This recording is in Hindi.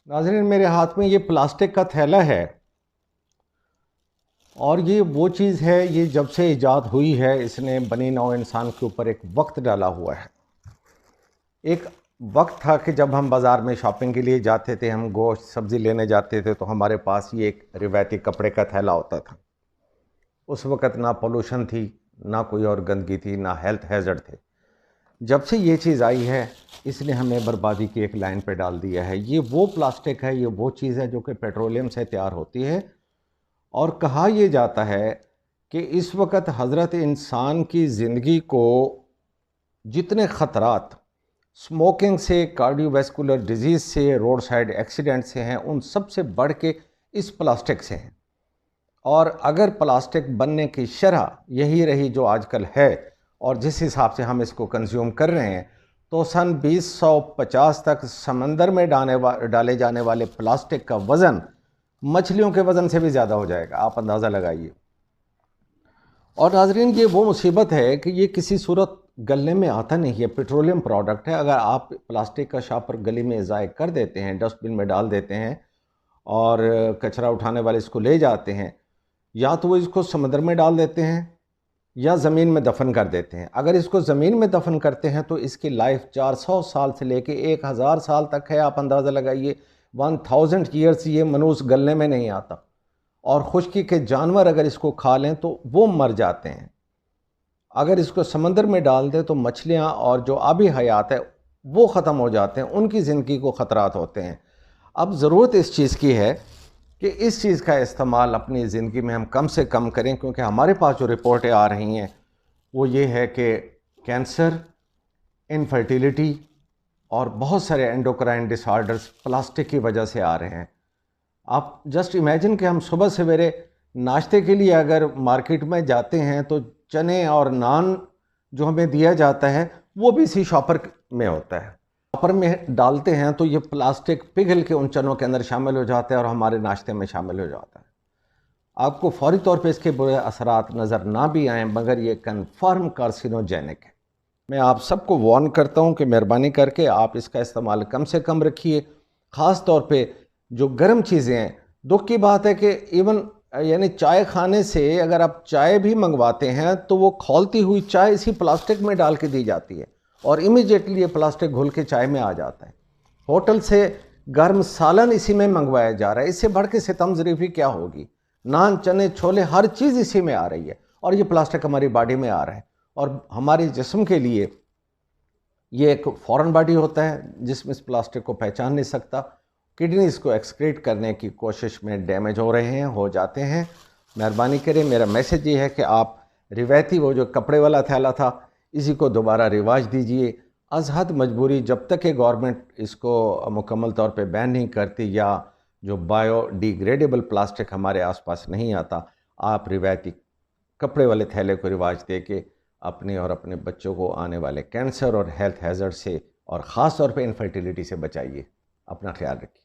नाज़रीन, मेरे हाथ में ये प्लास्टिक का थैला है और ये वो चीज़ है, ये जब से ईजाद हुई है इसने बनी नौ इंसान के ऊपर एक वक्त डाला हुआ है। एक वक्त था कि जब हम बाज़ार में शॉपिंग के लिए जाते थे, हम गोश्त सब्ज़ी लेने जाते थे तो हमारे पास ये एक रिवायती कपड़े का थैला होता था। उस वक़्त ना पोल्यूशन थी, ना कोई और गंदगी थी, ना हेल्थ हैज़र्ड थे। जब से ये चीज़ आई है इसने हमें बर्बादी की एक लाइन पे डाल दिया है। ये वो प्लास्टिक है, ये वो चीज़ है जो कि पेट्रोलियम से तैयार होती है और कहा यह जाता है कि इस वक्त हज़रत इंसान की ज़िंदगी को जितने ख़तरात स्मोकिंग से, कार्डियोवैस्कुलर डिजीज़ से, रोड साइड एक्सीडेंट से हैं, उन सब से बढ़ के इस प्लास्टिक से हैं। और अगर प्लास्टिक बनने की शरह यही रही जो आजकल है और जिस हिसाब से हम इसको कंज्यूम कर रहे हैं, तो सन 2050 तक समंदर में डाले जाने वाले प्लास्टिक का वज़न मछलियों के वज़न से भी ज़्यादा हो जाएगा। आप अंदाज़ा लगाइए। और नाज़रीन, ये वो मुसीबत है कि ये किसी सूरत गलने में आता नहीं है, पेट्रोलियम प्रोडक्ट है। अगर आप प्लास्टिक का शापर गली में ज़ाय कर देते हैं, डस्टबिन में डाल देते हैं और कचरा उठाने वाले इसको ले जाते हैं, या तो वो इसको समुद्र में डाल देते हैं या ज़मीन में दफन कर देते हैं। अगर इसको ज़मीन में दफन करते हैं तो इसकी लाइफ 400 साल से लेके 1000 साल तक है। आप अंदाज़ा लगाइए, 1000 ईयर्स ये मनूस गलने में नहीं आता। और खुश्की के जानवर अगर इसको खा लें तो वो मर जाते हैं। अगर इसको समंदर में डाल दें तो मछलियाँ और जो आबी हयात है वो ख़त्म हो जाते हैं, उनकी ज़िंदगी को ख़तरात होते हैं। अब ज़रूरत इस चीज़ की है कि इस चीज़ का इस्तेमाल अपनी ज़िंदगी में हम कम से कम करें, क्योंकि हमारे पास जो रिपोर्टें आ रही हैं वो ये है कि कैंसर, इनफर्टिलिटी और बहुत सारे एंडोक्राइन डिसऑर्डर्स प्लास्टिक की वजह से आ रहे हैं। आप जस्ट इमेजिन कि हम सुबह सवेरे नाश्ते के लिए अगर मार्केट में जाते हैं तो चने और नान जो हमें दिया जाता है वो भी इसी शॉपर में होता है। शॉपर में डालते हैं तो ये प्लास्टिक पिघल के उन चनों के अंदर शामिल हो जाता है और हमारे नाश्ते में शामिल हो जाता है। आपको फौरी तौर पे इसके बुरे असरात नज़र ना भी आएँ, मगर ये कन्फर्म कार्सिनोजेनिक है। मैं आप सबको वार्न करता हूँ कि मेहरबानी करके आप इसका इस्तेमाल कम से कम रखिए। ख़ास तौर पे जो गर्म चीज़ें हैं, दुख की बात है कि इवन यानी चाय खाने से अगर आप चाय भी मंगवाते हैं तो वो खौलती हुई चाय इसी प्लास्टिक में डाल के दी जाती है और इमीडिएटली ये प्लास्टिक घुल के चाय में आ जाता है। होटल से गर्म सालन इसी में मंगवाया जा रहा है। इससे बढ़ के सितम ज़रीफ़ी क्या होगी? नान, चने, छोले, हर चीज़ इसी में आ रही है और ये प्लास्टिक हमारी बॉडी में आ रहा है। और हमारे जिस्म के लिए ये एक फॉरेन बॉडी होता है जिसमें इस प्लास्टिक को पहचान नहीं सकता। किडनी इसको एक्सक्रीट करने की कोशिश में डैमेज हो रहे हैं, हो जाते हैं। मेहरबानी करें, मेरा मैसेज ये है कि आप रिवायती वो जो कपड़े वाला थैला था इसी को दोबारा रिवाज दीजिए। अज़हद मजबूरी जब तक कि गवर्नमेंट इसको मुकम्मल तौर पे बैन नहीं करती या जो बायोडिग्रेडेबल प्लास्टिक हमारे आसपास नहीं आता, आप रिवायती कपड़े वाले थैले को रिवाज दे के अपने और अपने बच्चों को आने वाले कैंसर और हेल्थ हैज़र्ड से और ख़ास तौर पे इनफर्टिलिटी से बचाइए। अपना ख्याल रखिए।